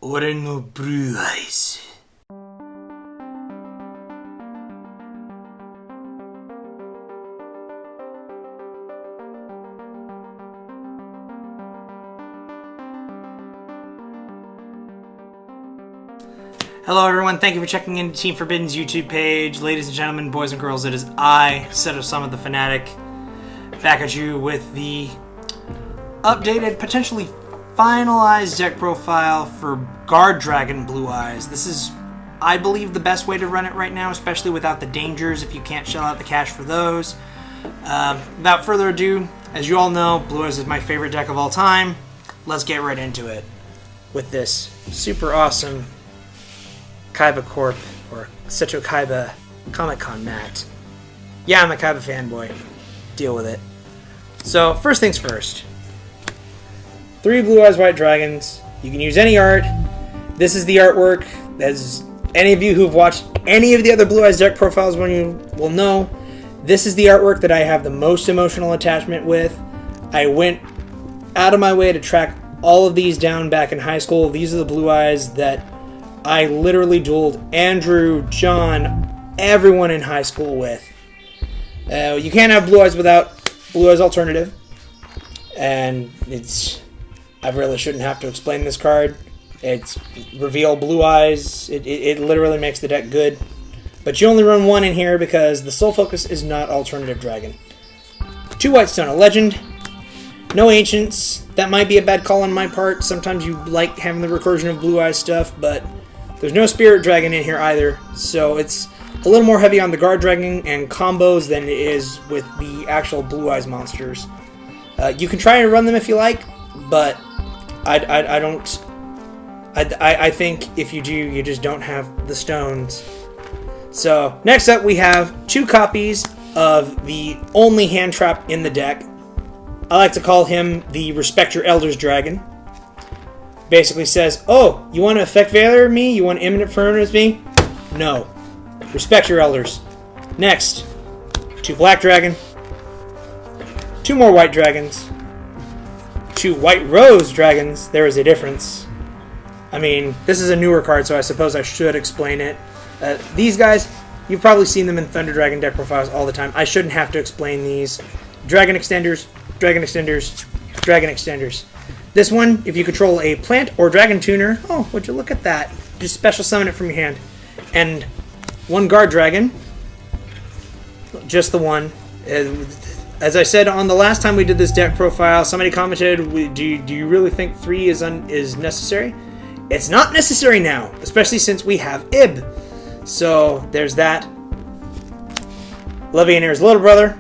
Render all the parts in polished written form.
俺のブルーアイズ。Hello everyone, thank you for checking into Team Forbidden's YouTube page. Ladies and gentlemen, boys and girls, it is I, Set of Summit the Fanatic, back at you with the updated, potentially finalized deck profile for Guardragon Blue Eyes. This is, I believe, the best way to run it right now, especially without the dangers if you can't shell out the cash for those. Without further ado, as you all know, Blue Eyes is my favorite deck of all time. Let's get right into it with this super awesome Kaiba Corp, or Seto Kaiba Comic-Con mat. Yeah, I'm a Kaiba fanboy. Deal with it. So, first things first. 3 Blue Eyes White Dragons. You can use any art. This is the artwork. As any of you who've watched any of the other Blue Eyes deck profiles will know, this is the artwork that I have the most emotional attachment with. I went out of my way to track all of these down back in high school. These are the Blue Eyes that I literally dueled Andrew, John, everyone in high school with. You can't have Blue Eyes without Blue Eyes Alternative. And I really shouldn't have to explain this card. It's reveal Blue Eyes. It literally makes the deck good. But you only run 1 in here because the sole focus is not Alternative Dragon. 2 Whitestone, a legend. No Ancients. That might be a bad call on my part. Sometimes you like having the recursion of Blue Eyes stuff, but there's no Spirit Dragon in here either, so it's a little more heavy on the Guardragon and combos than it is with the actual Blue Eyes monsters. You can try and run them if you like, but I don't. I think if you do, you just don't have the stones. So next up, we have 2 copies of the only hand trap in the deck. I like to call him the Respect Your Elders Dragon. Basically says, oh, you want to Effect Veiler me? You want Imminent Furnace me? No. Respect your elders. Next, 2 Black Dragon. 2 more White Dragons. 2 White Rose Dragons. There is a difference. I mean, this is a newer card, so I suppose I should explain it. These guys, you've probably seen them in Thunder Dragon deck profiles all the time. I shouldn't have to explain these. Dragon Extenders, Dragon Extenders, Dragon Extenders. This one, if you control a plant or dragon tuner, oh, would you look at that? Just special summon it from your hand. And 1 Guardragon, just the one. As I said on the last time we did this deck profile, somebody commented, do you really think 3 is necessary? It's not necessary now, especially since we have Ib. So, there's that. Levianair's little brother.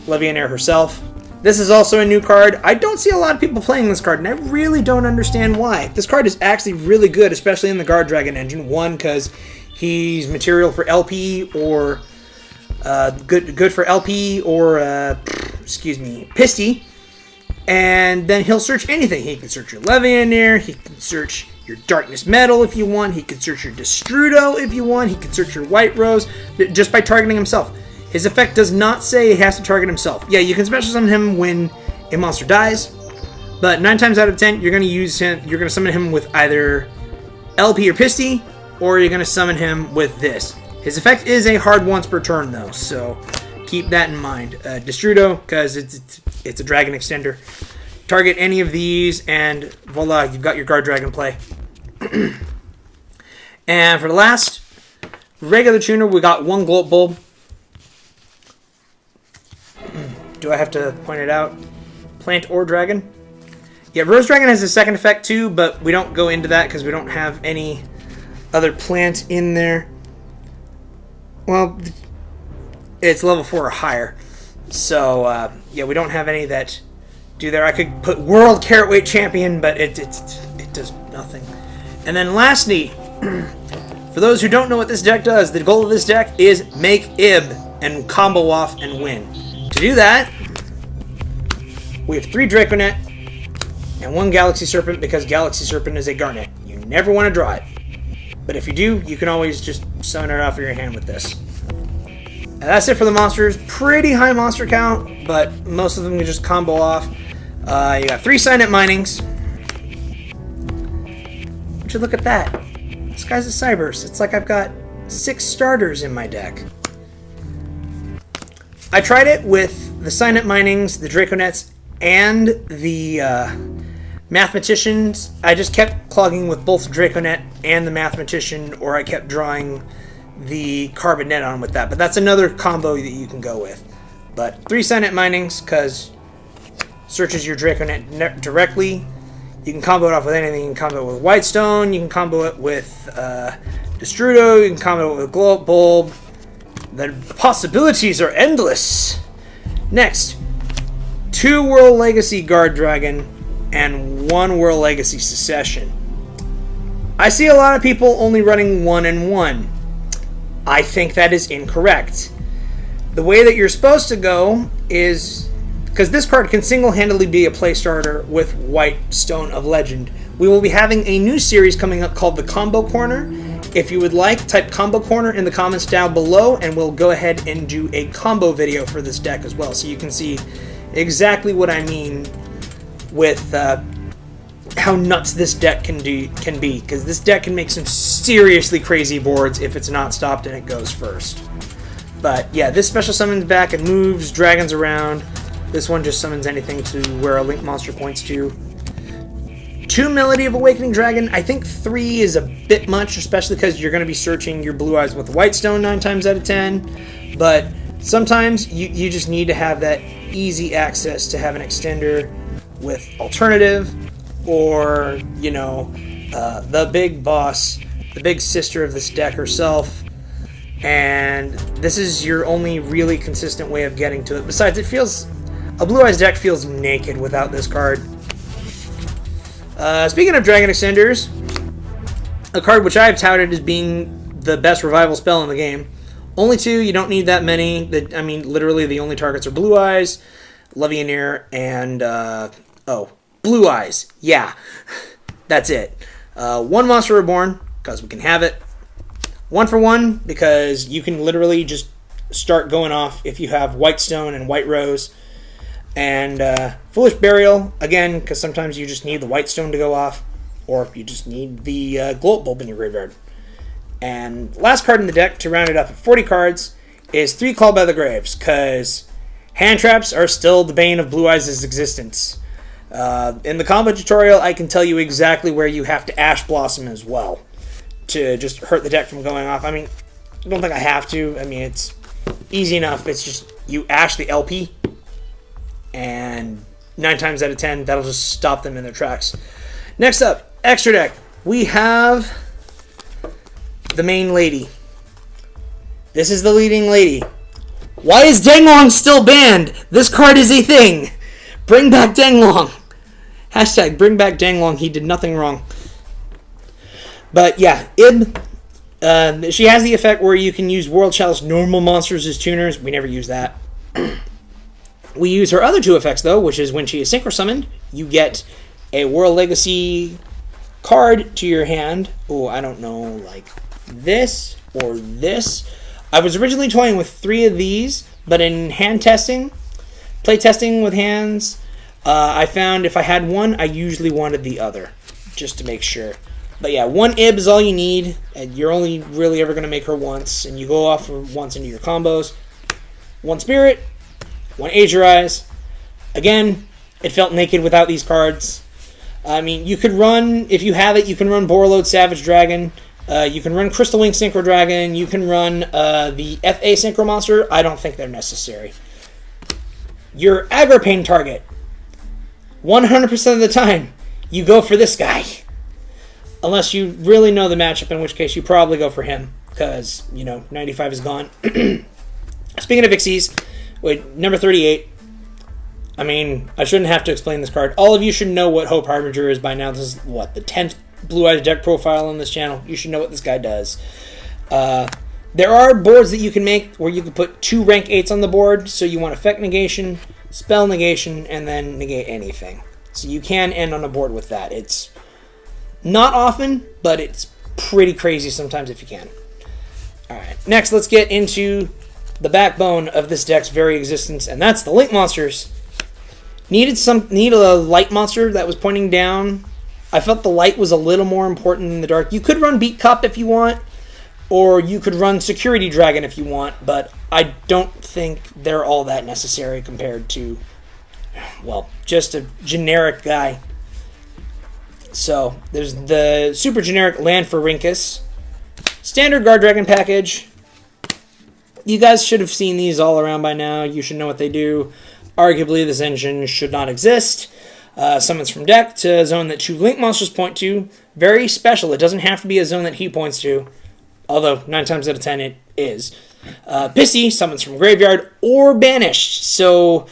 Levianair herself. This is also a new card. I don't see a lot of people playing this card, and I really don't understand why. This card is actually really good, especially in the Guardragon engine. 1, because he's material for LP, or good for LP, or Pisty. And then he'll search anything. He can search your Levianair, he can search your Darkness Metal if you want, he can search your Destrudo if you want, he can search your White Rose, just by targeting himself. His effect does not say he has to target himself. Yeah, you can special summon him when a monster dies, but 9 times out of 10, you're going to use him. You're going to summon him with either LP or Pisty, or you're going to summon him with this. His effect is a hard once per turn, though, so keep that in mind. Destrudo, because it's a Dragon Extender. Target any of these, and voila, you've got your Guardragon play. And for the last regular tuner, we got 1 Gloat Bulb. Do I have to point it out? Plant or dragon? Yeah, Rose Dragon has a second effect too, but we don't go into that because we don't have any other plant in there. Well, it's level 4 or higher. So, yeah, we don't have any that do there. I could put World Carrot Weight Champion, but it does nothing. And then lastly, for those who don't know what this deck does, the goal of this deck is make Ib and combo off and win. To do that, we have 3 Draconet and 1 Galaxy Serpent, because Galaxy Serpent is a Garnet. You never want to draw it. But if you do, you can always just summon it off of your hand with this. And that's it for the monsters. Pretty high monster count, but most of them can just combo off. You got 3 Signet Minings. Would you look at that? This guy's a Cyberse. It's like I've got 6 starters in my deck. I tried it with the Signet Minings, the Draconets, and the Mathematicians. I just kept clogging with both Draconet and the Mathematician, or I kept drawing the Carbonet on with that. But that's another combo that you can go with. But 3 Signet Minings, because searches your Draconet directly. You can combo it off with anything. You can combo it with Whitestone. You can combo it with Destrudo. You can combo it with Glow Up Bulb. The possibilities are endless. Next, 2 World Legacy Guardragon and 1 World Legacy Secession. I see a lot of people only running 1 and 1. I think that is incorrect. The way that you're supposed to go is, because this card can single-handedly be a play starter with Whitestone of Legend, we will be having a new series coming up called the Combo Corner. If you would like, type Combo Corner in the comments down below, and we'll go ahead and do a combo video for this deck as well, so you can see exactly what I mean with how nuts this deck can be, because this deck can make some seriously crazy boards if it's not stopped and it goes first. But yeah, this special summons back and moves dragons around. This one just summons anything to where a link monster points to. 2 Melody of Awakening Dragon. I think 3 is a bit much, especially because you're going to be searching your Blue Eyes with Whitestone 9 times out of 10. But sometimes you just need to have that easy access to have an extender with Alternative, or, you know, the big boss, the big sister of this deck herself. And this is your only really consistent way of getting to it. Besides, it feels, a Blue Eyes deck feels naked without this card. Speaking of Dragon Extenders, a card which I've touted as being the best revival spell in the game. Only 2, you don't need that many. I mean, literally the only targets are Blue Eyes, Levianeer, and, Blue Eyes. Yeah, that's it. 1 Monster Reborn, because we can have it. 1 for 1, because you can literally just start going off if you have Whitestone and White Rose. And Foolish Burial, again, because sometimes you just need the Whitestone to go off, or you just need the Glow Up Bulb in your graveyard. And last card in the deck to round it up at 40 cards is 3 Called by the Graves, because hand traps are still the bane of Blue Eyes' existence. In the combo tutorial, I can tell you exactly where you have to Ash Blossom as well to just hurt the deck from going off. I mean, I don't think I have to. I mean, it's easy enough. It's just you Ash the LP, and 9 times out of 10, that'll just stop them in their tracks. Next up, extra deck. We have the main lady. This is the leading lady. Why is Denglong still banned? This card is a thing. Bring back Denglong. Hashtag bring back Denglong. He did nothing wrong. But yeah, Ib. She has the effect where you can use World Chalice normal monsters as tuners. We never use that. We use her other 2 effects, though, which is when she is synchro summoned, you get a World Legacy card to your hand. Oh, I don't know, like this or this. I was originally toying with 3 of these, but in hand testing, play testing with hands, I found if I had one, I usually wanted the other, just to make sure. But yeah, 1 Ib is all you need, and you're only really ever going to make her once, and you go off once into your combos. 1 Spirit, 1 Azure Eyes. Again, it felt naked without these cards. I mean, you could run, if you have it, you can run Borreload Savage Dragon. You can run Crystal Wing Synchro Dragon. You can run the FA Synchro Monster. I don't think they're necessary. Your aggro pain target, 100% of the time, you go for this guy. Unless you really know the matchup, in which case you probably go for him, because, you know, 95 is gone. Speaking of Pixies, wait, number 38. I mean, I shouldn't have to explain this card. All of you should know what Hope Harbinger is by now. This is, what, the 10th Blue Eyes deck profile on this channel. You should know what this guy does. There are boards that you can make where you can put 2 rank 8s on the board. So you want effect negation, spell negation, and then negate anything. So you can end on a board with that. It's not often, but it's pretty crazy sometimes if you can. Alright, next let's get into the backbone of this deck's very existence, and that's the Link Monsters. Needed a light monster that was pointing down I felt the light was a little more important than the dark. You could run Beat Cop if you want, or you could run Security Dragon if you want, but I don't think they're all that necessary compared to, well, just a generic guy. So, there's the super generic Land for Rinkus. Standard Guardragon package. You guys should have seen these all around by now. You should know what they do. Arguably, this engine should not exist. Summons from deck to a zone that 2 Link monsters point to. Very special. It doesn't have to be a zone that he points to. Although, 9 times out of 10, it is. Pissy summons from graveyard or banished. So,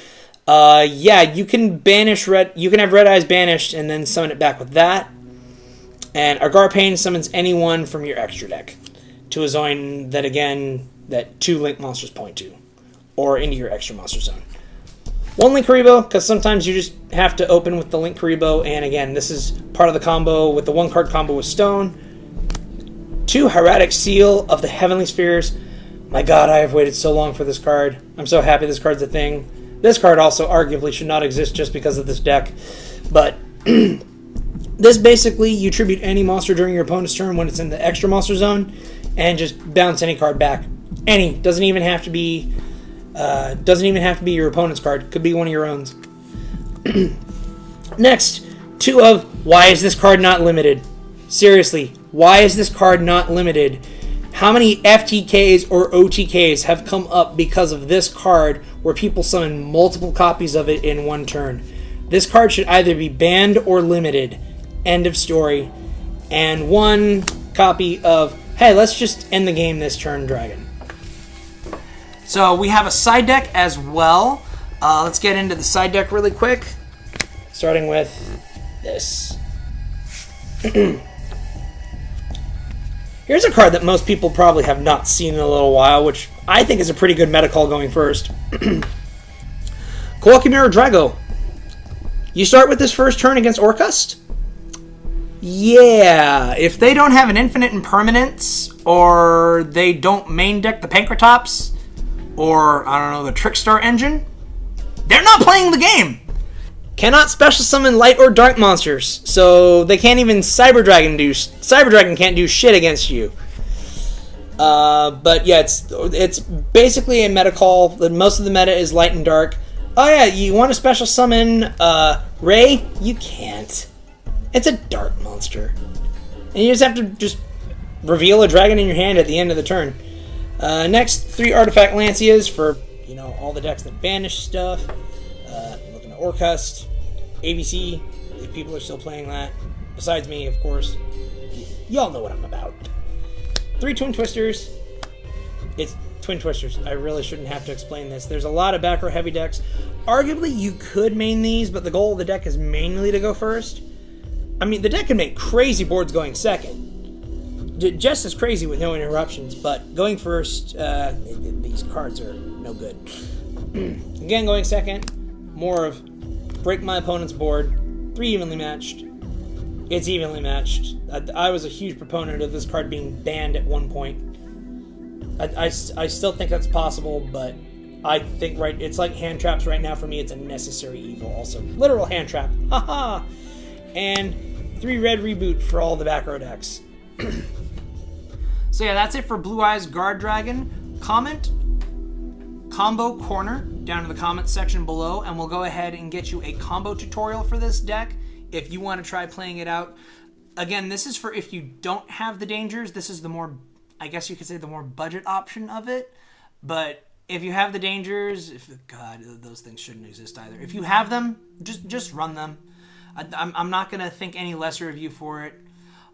yeah, you can banish red. You can have Red Eyes banished and then summon it back with that. And Agarpain summons anyone from your extra deck to a zone that, again, that 2 Link monsters point to. Or into your extra monster zone. 1 Link Karibo, because sometimes you just have to open with the Link Karibo, and again, this is part of the combo with the 1-card combo with Stone. 2 Hieratic Seal of the Heavenly Spheres. My god, I have waited so long for this card. I'm so happy this card's a thing. This card also arguably should not exist just because of this deck, but this basically, you tribute any monster during your opponent's turn when it's in the extra monster zone, and just bounce any card back. Any. Doesn't even have to be your opponent's card. Could be one of your own. Next, 2 of why is this card not limited? Seriously, why is this card not limited? How many FTKs or OTKs have come up because of this card where people summon multiple copies of it in one turn? This card should either be banned or limited. End of story. And 1 copy of, hey, let's just end the game this turn, Dragon. So we have a side deck as well. Let's get into the side deck really quick. Starting with this. Here's a card that most people probably have not seen in a little while, which I think is a pretty good meta call going first. Koakimura Drago. You start with this first turn against Orcust? Yeah. If they don't have an infinite impermanence, or they don't main deck the Pankratops, or, I don't know, the Trickstar engine, they're not playing the game. Cannot special summon light or dark monsters, so they can't even Cyber Dragon can't do shit against you. But yeah, it's basically a meta call. Most of the meta is light and dark. Oh yeah, you want to special summon Ray? You can't. It's a dark monster. And you just have to just reveal a dragon in your hand at the end of the turn. Next, 3 Artifact Lancias for, you know, all the decks that banish stuff. Looking at Orcust, ABC, if people are still playing that. Besides me, of course. Y'all know what I'm about. 3 Twin Twisters. It's Twin Twisters. I really shouldn't have to explain this. There's a lot of back row heavy decks. Arguably, you could main these, but the goal of the deck is mainly to go first. I mean, the deck can make crazy boards going second. Just as crazy with no interruptions, but going first, these cards are no good. Again, going second, more of break my opponent's board. 3 evenly matched. It's evenly matched. I was a huge proponent of this card being banned at one point. I still think that's possible, but I think it's like hand traps right now for me. It's a necessary evil also. Literal hand trap. Haha! And 3 red reboot for all the back row decks. So yeah, that's it for Blue Eyes Guardragon. Comment Combo Corner down in the comments section below, and we'll go ahead and get you a combo tutorial for this deck if you want to try playing it out. Again, this is for if you don't have the dangers. This is the more, I guess you could say, the more budget option of it. But if you have the dangers, God, those things shouldn't exist either. If you have them, just run them. I'm not going to think any lesser of you for it.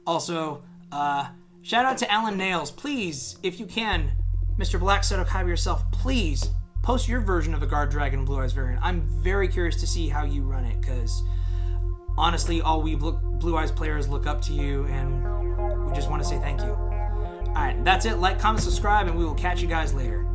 Also, shout out to Alan Nails. Please, if you can, Mr. Black Seto yourself, please post your version of the Guardragon Blue Eyes variant. I'm very curious to see how you run it, because honestly, all we Blue Eyes players look up to you, and we just want to say thank you. Alright, that's it. Like, comment, subscribe, and we will catch you guys later.